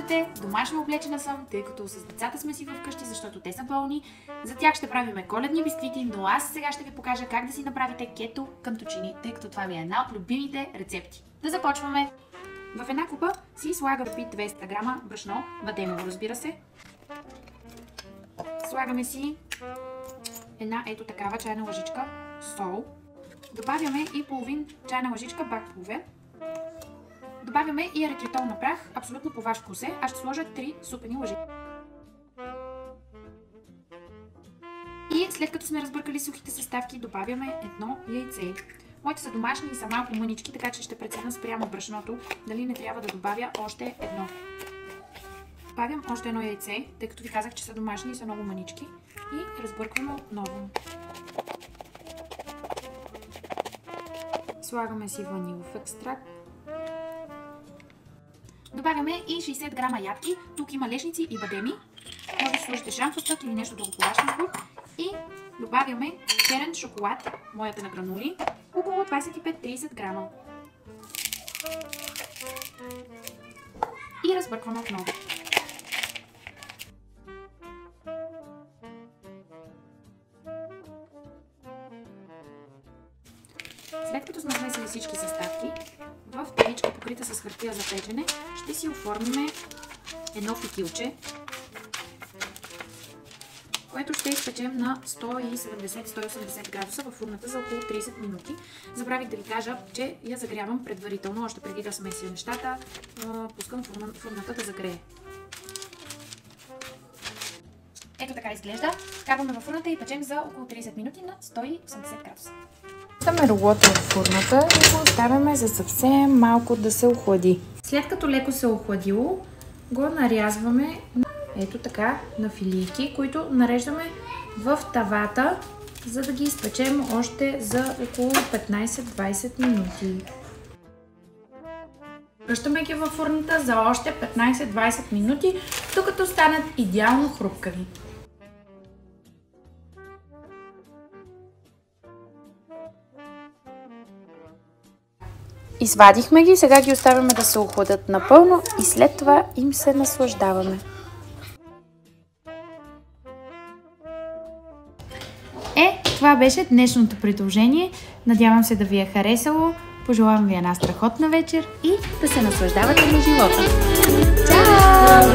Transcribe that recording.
виждате, домашно облечена съм, тъй като с децата сме си вкъщи, защото те са болни. За тях ще правиме коледни бисквити, но аз сега ще ви покажа как да си направите кето кантучини, тъй като това ми е една от любимите рецепти. Да започваме! В една купа си слагаме 200 грама брашно, бадемово, разбира се. Слагаме си една ето такава чайна лъжичка сол. Добавяме и половин чайна лъжичка бакплове. Добавяме и еритритол на прах, абсолютно по ваш вкус е. Аз ще сложа 3 супени лъжи. И след като сме разбъркали сухите съставки, добавяме едно яйце. Моите са домашни и са малко мънички, така че ще преценя спрямо брашното дали не трябва да добавя още едно. Добавям още едно яйце, тъй като ви казах, че са домашни и са много мънички. И разбъркваме отново. Слагаме си ванилов екстракт. Добавяме и 60 грама ядки. Тук има лешници и бадеми. Може да сложите шамфостък или нещо друго по ваш избор. И добавяме черен шоколад, моята на гранули, около 25-30 грама. И разбъркваме отново. След като сме смесили всички съставки, в теличка, покрита с хартия за печене, ще си оформим едно фитилче, което ще изпечем на 170-180 градуса във фурната за около 30 минути. Забравих да ви кажа, че я загрявам предварително, още преди да смеся нещата, пускам фурната да загрее. Ето така изглежда. Вкарваме във фурната и печем за около 30 минути на 180 градуса. Слагаме рулото в фурната и го оставяме за съвсем малко да се охлади. След като леко се е охладило, го нарязваме ето така на филийки, които нареждаме в тавата, за да ги изпечем още за около 15-20 минути. Връщаме ги във фурната за още 15-20 минути, докато станат идеално хрупкави. Извадихме ги, сега ги оставяме да се охладят напълно и след това им се наслаждаваме. Това беше днешното предложение. Надявам се да ви е харесало. Пожелавам ви една страхотна вечер и да се наслаждавате на живота. Чао!